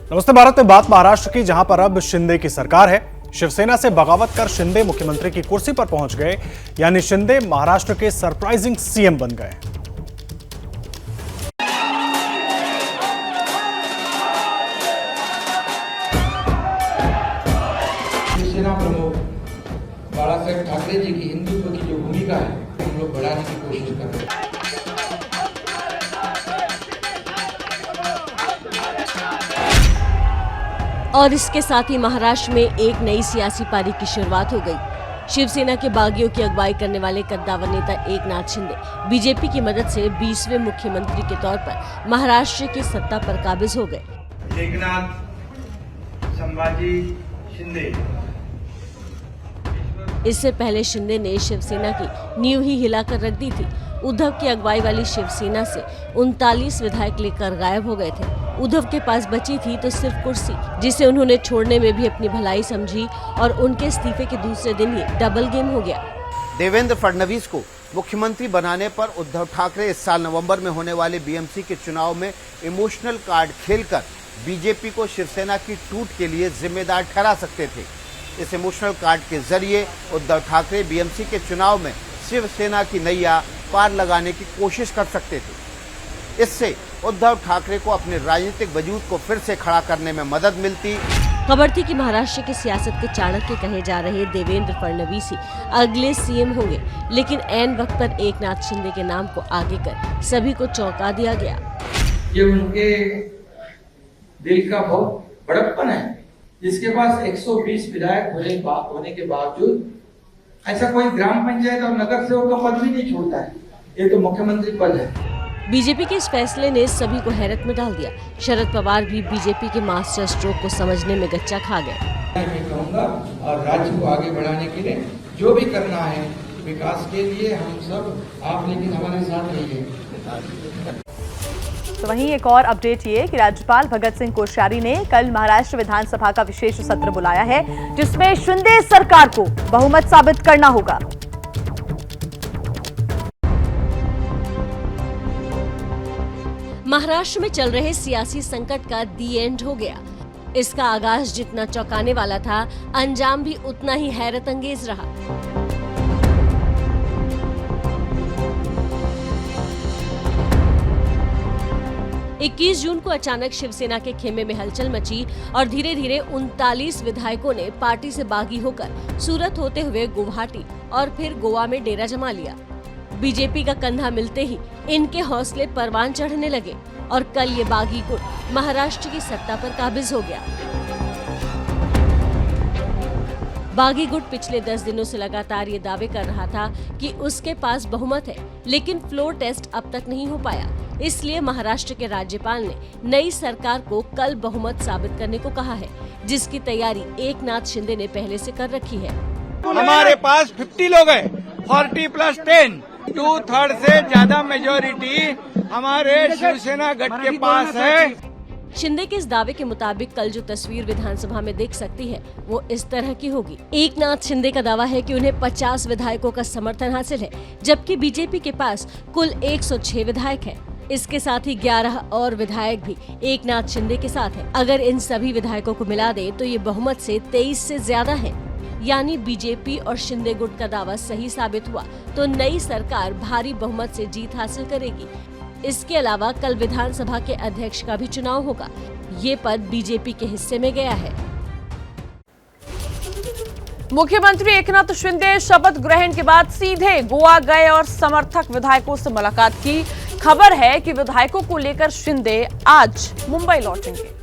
नमस्ते भारत में बात महाराष्ट्र की, जहां पर अब शिंदे की सरकार है। शिवसेना से बगावत कर शिंदे मुख्यमंत्री की कुर्सी पर पहुंच गए, यानी शिंदे महाराष्ट्र के सरप्राइजिंग सीएम बन गए। शिवसेना प्रमुख बाळासाहेब ठाकरे जी की हिंदुत्व की जो भूमिका है हम लोग बढ़ाने की कोशिश कर रहे हैं। और इसके साथ ही महाराष्ट्र में एक नई सियासी पारी की शुरुआत हो गई। शिवसेना के बागियों की अगुवाई करने वाले कद्दावर नेता एकनाथ शिंदे बीजेपी की मदद से 20वें मुख्यमंत्री के तौर पर महाराष्ट्र की सत्ता पर काबिज हो गए। एकनाथ संभाजी शिंदे। इससे पहले शिंदे ने शिवसेना की नींव ही हिलाकर रख दी थी। उद्धव की अगुवाई वाली शिवसेना से 39 विधायक लेकर गायब हो गए थे। उद्धव के पास बची थी तो सिर्फ कुर्सी, जिसे उन्होंने छोड़ने में भी अपनी भलाई समझी और उनके इस्तीफे के दूसरे दिन ही डबल गेम हो गया। देवेंद्र फडणवीस को मुख्यमंत्री बनाने पर उद्धव ठाकरे इस साल नवंबर में होने वाले बीएमसी के चुनाव में इमोशनल कार्ड खेलकर बीजेपी को शिवसेना की टूट के लिए जिम्मेदार ठहरा सकते थे। इस इमोशनल कार्ड के जरिए उद्धव ठाकरे बीएमसी के चुनाव में शिवसेना की नैया पार लगाने की कोशिश कर सकते थे। इससे उद्धव ठाकरे को अपने राजनीतिक वजूद को फिर से खड़ा करने में मदद मिलती। खबर थी कि महाराष्ट्र की सियासत के चाणक्य कहे जा रहे देवेंद्र फडणवीस ही अगले सीएम होंगे, लेकिन ऐन वक्त पर एकनाथ शिंदे के नाम को आगे कर सभी को चौंका दिया गया। ये उनके दिल का बहुत बड़प्पन है, जिसके पास 120 विधायक होने के बावजूद ऐसा कोई ग्राम पंचायत और नगर सेवक का पद भी नहीं छोड़ता है। ये तो मुख्यमंत्री पद है। बीजेपी के इस फैसले ने सभी को हैरत में डाल दिया। शरद पवार भी बीजेपी के मास्टर स्ट्रोक को समझने में गच्चा खा गए। मैं कहूँगा और राज्य को आगे बढ़ाने के लिए जो भी करना है विकास के लिए हम सब आप लेकिन हमारे साथ रहिए। तो वहीं एक और अपडेट ये कि राज्यपाल भगत सिंह कोश्यारी ने कल महाराष्ट्र विधानसभा का विशेष सत्र बुलाया है, जिसमें शिंदे सरकार को बहुमत साबित करना होगा। महाराष्ट्र में चल रहे सियासी संकट का दी एंड हो गया। इसका आगाज जितना चौंकाने वाला था, अंजाम भी उतना ही हैरत अंगेज रहा। इक्कीस जून को अचानक शिवसेना के खेमे में हलचल मची और धीरे धीरे 39 विधायकों ने पार्टी से बागी होकर सूरत होते हुए गुवाहाटी और फिर गोवा में डेरा जमा लिया। बीजेपी का कंधा मिलते ही इनके हौसले परवान चढ़ने लगे और कल ये बागी गुट महाराष्ट्र की सत्ता पर काबिज हो गया। बागी गुट पिछले 10 दिनों से लगातार ये दावे कर रहा था कि उसके पास बहुमत है, लेकिन फ्लोर टेस्ट अब तक नहीं हो पाया। इसलिए महाराष्ट्र के राज्यपाल ने नई सरकार को कल बहुमत साबित करने को कहा है, जिसकी तैयारी एकनाथ शिंदे ने पहले से कर रखी है। हमारे पास 50 लोग हैं, 40 + 10, 2/3 से ज्यादा मेजोरिटी हमारे शिवसेना गठ के पास है। शिंदे के इस दावे के मुताबिक कल जो तस्वीर विधानसभा में दिख सकती है वो इस तरह की होगी। एकनाथ शिंदे का दावा है कि उन्हें 50 विधायकों का समर्थन हासिल है, जबकि बीजेपी के पास कुल 106 विधायक हैं। इसके साथ ही 11 और विधायक भी एकनाथ शिंदे के साथ हैं। अगर इन सभी विधायकों को मिला दे तो ये बहुमत से 23 से ज्यादा है। यानी बीजेपी और शिंदे गुट का दावा सही साबित हुआ तो नई सरकार भारी बहुमत से जीत हासिल करेगी। इसके अलावा कल विधानसभा के अध्यक्ष का भी चुनाव होगा। ये पद बीजेपी के हिस्से में गया है। मुख्यमंत्री एकनाथ शिंदे शपथ ग्रहण के बाद सीधे गोवा गए और समर्थक विधायकों से मुलाकात की। खबर है कि विधायकों को लेकर शिंदे आज मुंबई लौटेंगे।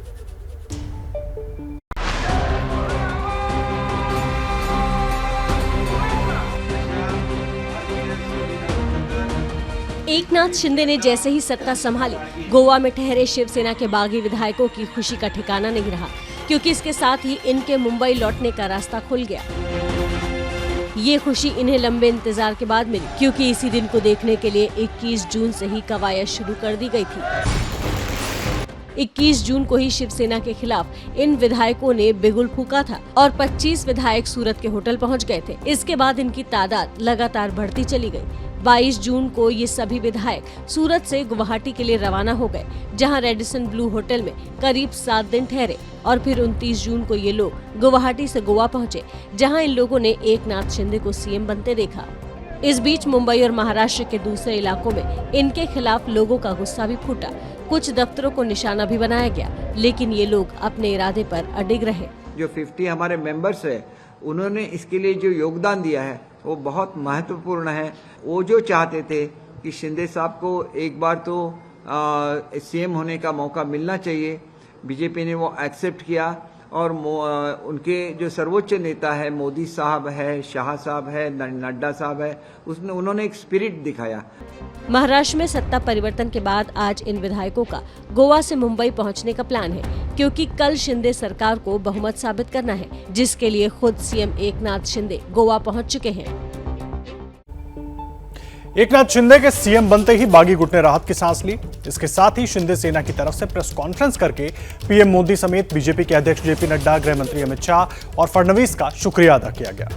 एकनाथ शिंदे ने जैसे ही सत्ता संभाली, गोवा में ठहरे शिवसेना के बागी विधायकों की खुशी का ठिकाना नहीं रहा, क्योंकि इसके साथ ही इनके मुंबई लौटने का रास्ता खुल गया। ये खुशी इन्हें लंबे इंतजार के बाद मिली, क्योंकि इसी दिन को देखने के लिए 21 जून से ही कवायद शुरू कर दी गई थी। 21 जून को ही शिवसेना के खिलाफ इन विधायकों ने बिगुल फूका था और 25 विधायक सूरत के होटल पहुंच गए थे। इसके बाद इनकी तादाद लगातार बढ़ती चली गई। 22 जून को ये सभी विधायक सूरत से गुवाहाटी के लिए रवाना हो गए, जहां रेडिसन ब्लू होटल में करीब 7 दिन ठहरे और फिर 29 जून को ये लोग गुवाहाटी से गोवा पहुंचे, जहां इन लोगों ने एकनाथ शिंदे को सीएम बनते देखा। इस बीच मुंबई और महाराष्ट्र के दूसरे इलाकों में इनके खिलाफ लोगों का गुस्सा भी फूटा। कुछ दफ्तरों को निशाना भी बनाया गया, लेकिन ये लोग अपने इरादे पर अडिग रहे। जो 50 हमारे मेंबर्स है, उन्होंने इसके लिए जो योगदान दिया है वो बहुत महत्वपूर्ण है। वो जो चाहते थे कि शिंदे साहब को एक बार तो सीएम होने का मौका मिलना चाहिए, बीजेपी ने वो एक्सेप्ट किया और उनके जो सर्वोच्च नेता है, मोदी साहब है, शाह साहब है, नड्डा साहब है, उन्होंने एक स्पिरिट दिखाया। महाराष्ट्र में सत्ता परिवर्तन के बाद आज इन विधायकों का गोवा से मुंबई पहुंचने का प्लान है, क्योंकि कल शिंदे सरकार को बहुमत साबित करना है, जिसके लिए खुद सीएम एकनाथ शिंदे गोवा पहुंच चुके हैं। एकनाथ शिंदे के सीएम बनते ही बागी गुट ने राहत की सांस ली। इसके साथ ही शिंदे सेना की तरफ से प्रेस कॉन्फ्रेंस करके पीएम मोदी समेत बीजेपी के अध्यक्ष जेपी नड्डा, गृह मंत्री अमित शाह और फडणवीस का शुक्रिया अदा किया गया।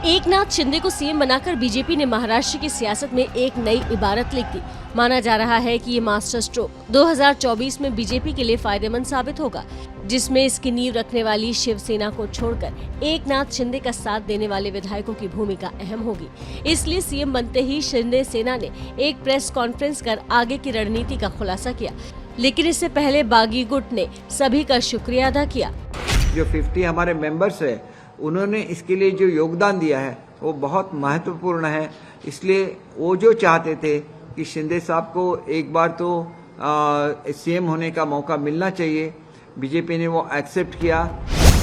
एकनाथ शिंदे को सीएम बनाकर बीजेपी ने महाराष्ट्र की सियासत में एक नई इबारत लिख दी। माना जा रहा है कि ये मास्टर स्ट्रोक 2024 में बीजेपी के लिए फायदेमंद साबित होगा, जिसमें इसकी नींव रखने वाली शिवसेना को छोड़कर एकनाथ शिंदे का साथ देने वाले विधायकों की भूमिका अहम होगी। इसलिए सीएम बनते ही शिंदे सेना ने एक प्रेस कॉन्फ्रेंस कर आगे की रणनीति का खुलासा किया, लेकिन इससे पहले बागी गुट ने सभी का शुक्रिया अदा किया। जो 50 हमारे मेंबर्स है, उन्होंने इसके लिए जो योगदान दिया है वो बहुत महत्वपूर्ण है। इसलिए वो जो चाहते थे कि शिंदे साहब को एक बार तो सीएम होने का मौका मिलना चाहिए, बीजेपी ने वो एक्सेप्ट किया।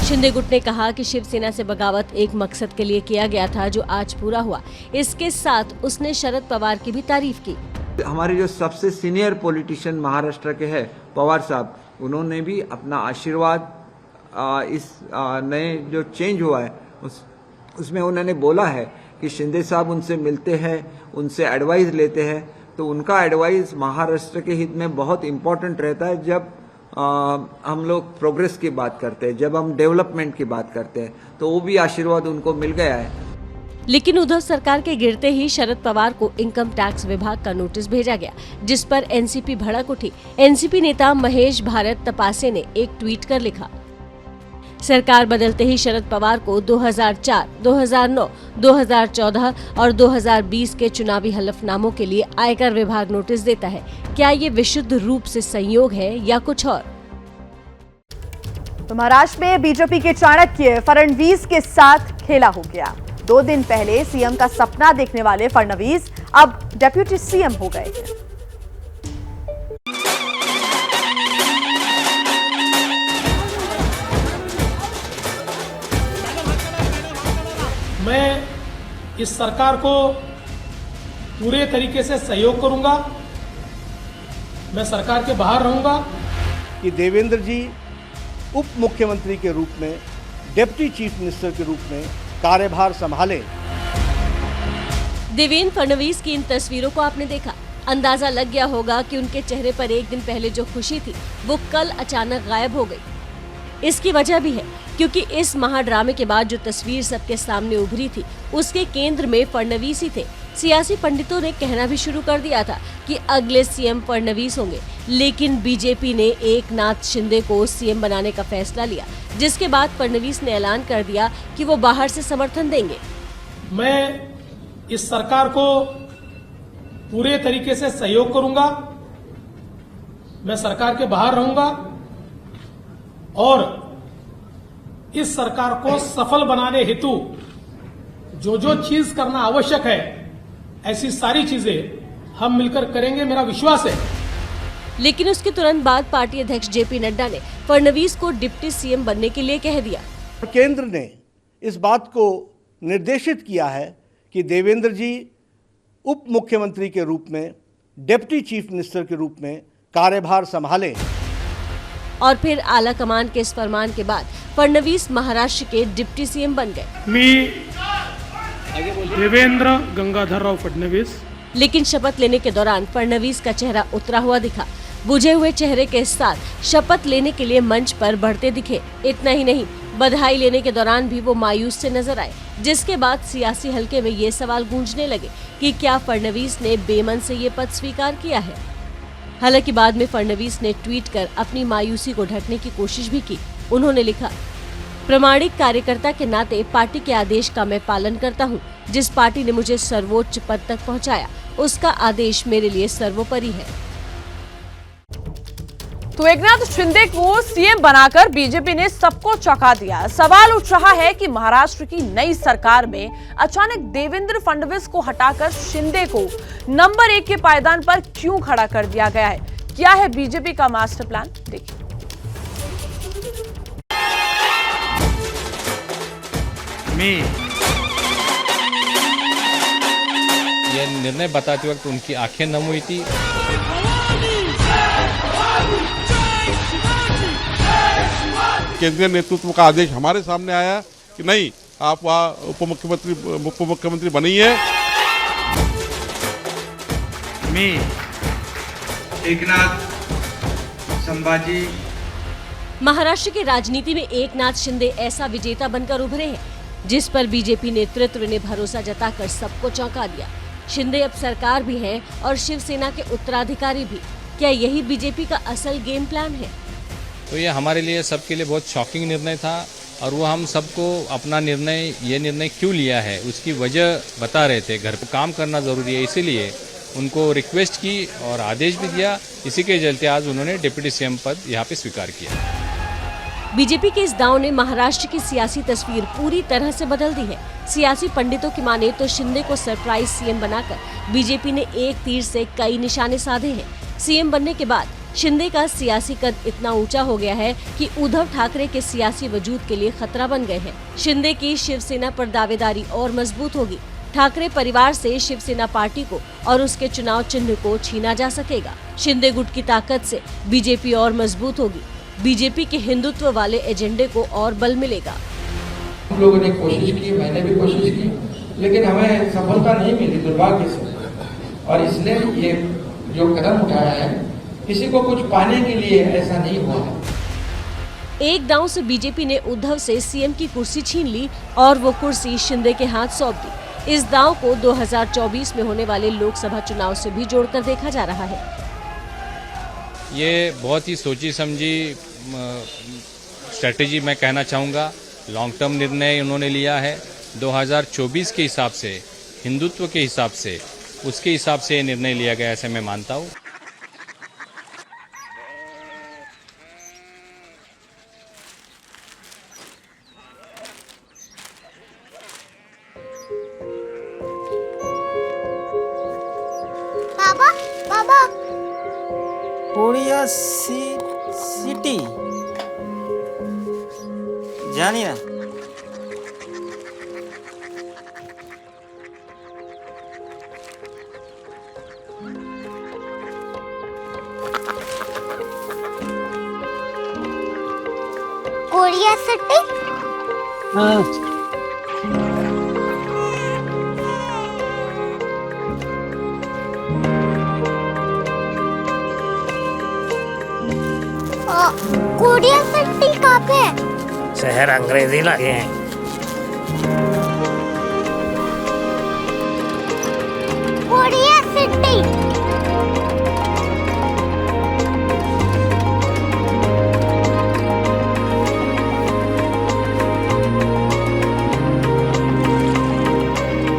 शिंदे गुट ने कहा कि शिवसेना से बगावत एक मकसद के लिए किया गया था, जो आज पूरा हुआ। इसके साथ उसने शरद पवार की भी तारीफ की। हमारे जो सबसे सीनियर पॉलिटिशियन महाराष्ट्र के हैं, पवार साहब, उन्होंने भी अपना आशीर्वाद इस नए जो चेंज हुआ है उसमें उन्होंने बोला है कि शिंदे साहब उनसे मिलते हैं, उनसे एडवाइस लेते हैं, तो उनका एडवाइस महाराष्ट्र के हित में बहुत इम्पोर्टेंट रहता है। जब हम लोग प्रोग्रेस की बात करते हैं, जब हम डेवलपमेंट की बात करते हैं, तो वो भी आशीर्वाद उनको मिल गया है। लेकिन उद्धव सरकार के गिरते ही शरद पवार को इनकम टैक्स विभाग का नोटिस भेजा गया, जिस पर एनसीपी भड़क उठी। एनसीपी नेता महेश भारत तपासे ने एक ट्वीट कर लिखा, सरकार बदलते ही शरद पवार को 2004, 2009, 2014 और 2020 के चुनावी हलफनामों के लिए आयकर विभाग नोटिस देता है। क्या ये विशुद्ध रूप से संयोग है या कुछ और? तो महाराष्ट्र में बीजेपी के चाणक्य फडणवीस के साथ खेला हो गया। 2 दिन पहले सीएम का सपना देखने वाले फडणवीस अब डेप्यूटी सीएम हो गए हैं। मैं इस सरकार को पूरे तरीके से सहयोग करूंगा। मैं सरकार के बाहर रहूंगा। कि देवेंद्र जी उप मुख्यमंत्री के रूप में, डिप्टी चीफ मिनिस्टर के रूप में कार्यभार संभालें। देवेंद्र फडणवीस की इन तस्वीरों को आपने देखा, अंदाजा लग गया होगा कि उनके चेहरे पर एक दिन पहले जो खुशी थी वो कल अचानक गायब हो गई। इसकी वजह भी है क्योंकि इस महाड्रामे के बाद जो तस्वीर सबके सामने उभरी थी उसके केंद्र में फडणवीस ही थे। सियासी पंडितों ने कहना भी शुरू कर दिया था कि अगले सीएम फडणवीस होंगे, लेकिन बीजेपी ने एकनाथ शिंदे को सीएम बनाने का फैसला लिया, जिसके बाद फडणवीस ने ऐलान कर दिया कि वो बाहर से समर्थन देंगे। मैं इस सरकार को पूरे तरीके से सहयोग करूंगा। मैं सरकार के बाहर रहूंगा और इस सरकार को सफल बनाने हेतु जो जो चीज करना आवश्यक है, ऐसी सारी चीजें हम मिलकर करेंगे, मेरा विश्वास है। लेकिन उसके तुरंत बाद पार्टी अध्यक्ष जेपी नड्डा ने फडणवीस को डिप्टी सीएम बनने के लिए कह दिया। केंद्र ने इस बात को निर्देशित किया है कि देवेंद्र जी उप मुख्यमंत्री के रूप में, डिप्टी चीफ मिनिस्टर के रूप में कार्यभार संभालें। और फिर आला कमान के इस फरमान के बाद फडणवीस महाराष्ट्र के डिप्टी सीएम बन गए। मी देवेंद्र गंगाधरराव फडणवीस। लेकिन शपथ लेने के दौरान फडणवीस का चेहरा उतरा हुआ दिखा। बुझे हुए चेहरे के साथ शपथ लेने के लिए मंच पर बढ़ते दिखे। इतना ही नहीं, बधाई लेने के दौरान भी वो मायूस से नजर आए, जिसके बाद सियासी हलके में ये सवाल गूंजने लगे कि क्या फडणवीस ने बेमन से ये पद स्वीकार किया है। हालांकि बाद में फडणवीस ने ट्वीट कर अपनी मायूसी को ढकने की कोशिश भी की। उन्होंने लिखा, प्रामाणिक कार्यकर्ता के नाते पार्टी के आदेश का मैं पालन करता हूं। जिस पार्टी ने मुझे सर्वोच्च पद तक पहुंचाया, उसका आदेश मेरे लिए सर्वोपरि है। तो एकनाथ शिंदे को सीएम बनाकर बीजेपी ने सबको चौंका दिया। सवाल उठ रहा है कि महाराष्ट्र की नई सरकार में अचानक देवेंद्र फडणवीस को हटाकर शिंदे को नंबर 1 के पायदान पर क्यों खड़ा कर दिया गया है? क्या है बीजेपी का मास्टर प्लान? देखिए। यह निर्णय बताते वक्त उनकी आंखें नम हुई थी। केंद्रीय नेतृत्व का आदेश हमारे सामने आया कि नहीं, आप वहाँ उप मुख्यमंत्री बनिए। मैं एकनाथ संभाजी। महाराष्ट्र की राजनीति में एकनाथ शिंदे ऐसा विजेता बनकर उभरे हैं जिस पर बीजेपी नेतृत्व ने भरोसा जताकर सबको चौंका दिया। शिंदे अब सरकार भी हैं और शिवसेना के उत्तराधिकारी भी। क्या यही बीजेपी का असल गेम प्लान है? तो ये हमारे लिए, सबके लिए बहुत शॉकिंग निर्णय था और वो हम सबको अपना ये निर्णय क्यों लिया है उसकी वजह बता रहे थे। घर पर काम करना जरूरी है, इसीलिए उनको रिक्वेस्ट की और आदेश भी दिया। इसी के चलते आज उन्होंने डिप्टी सीएम पद यहाँ पे स्वीकार किया। बीजेपी के इस दांव ने महाराष्ट्र की सियासी तस्वीर पूरी तरह से बदल दी है। सियासी पंडितों की माने तो शिंदे को सरप्राइज सीएम बनाकर बीजेपी ने एक तीर से कई निशाने साधे हैं। सीएम बनने के बाद शिंदे का सियासी कद इतना ऊंचा हो गया है कि उद्धव ठाकरे के सियासी वजूद के लिए खतरा बन गए हैं। शिंदे की शिवसेना पर दावेदारी और मजबूत होगी। ठाकरे परिवार से शिवसेना पार्टी को और उसके चुनाव चिन्ह को छीना जा सकेगा। शिंदे गुट की ताकत से बीजेपी और मजबूत होगी। बीजेपी के हिंदुत्व वाले एजेंडे को और बल मिलेगा। हम लोगों ने कोशिश की, मैंने भी कोशिश की, लेकिन हमें सफलता नहीं मिली, दुर्भाग्य से। और इसलिए ये जो कदम उठाया है, किसी को कुछ पाने के लिए ऐसा नहीं हुआ है। एक दांव से बीजेपी ने उद्धव से सीएम की कुर्सी छीन ली और वो कुर्सी शिंदे के हाथ सौंप दी। इस दांव को 2024 में होने वाले लोकसभा चुनाव से भी जोड़कर देखा जा रहा है। ये बहुत ही सोची समझी स्ट्रेटेजी मैं कहना चाहूँगा। लॉन्ग टर्म निर्णय उन्होंने लिया है। 2024 के हिसाब से, हिंदुत्व के हिसाब से, उसके हिसाब से ये निर्णय लिया गया, ऐसे मैं मानता हूँ। बाबा, बाबा, कोरिया सिटी जानी ना। Korea city? हाँ। कोरिया सिटी कहाँ पे है? शहर अंग्रेजी लगे हैं। Korea city.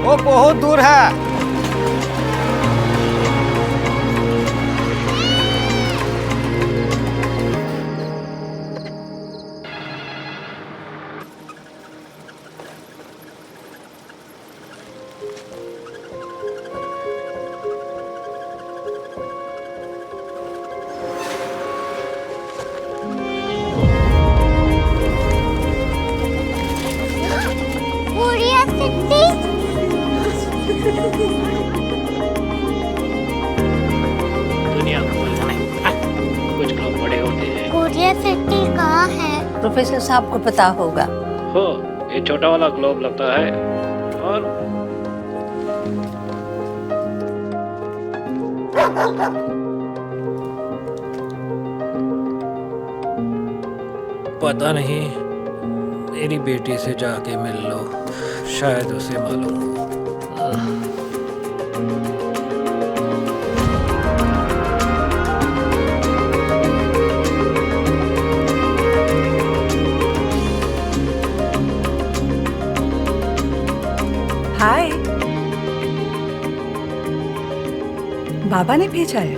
वो बहुत दूर है। Korea city. दुनिया कुछ लोग बड़े होते हैं। कोरिया सिटी कहाँ है? प्रोफेसर साहब को पता होगा। हो, ये छोटा वाला ग्लोब लगता है और पता नहीं मेरी बेटी से जाके मिल लो, शायद उसे मालूम हो। हाय, बाबा ने भेजा है।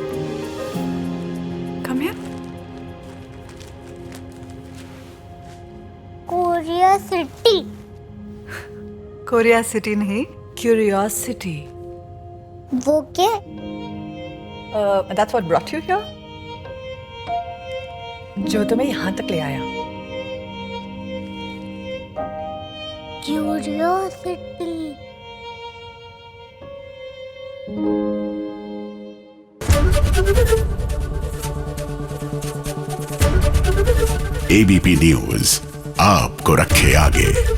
Come here. Korea city. Korea city नहीं, क्यूरियोसिटी। वो क्या? That's what brought you here? जो तुम्हें यहाँ तक ले आया। क्यूरियोसिटी। एबीपी न्यूज आपको रखे आगे।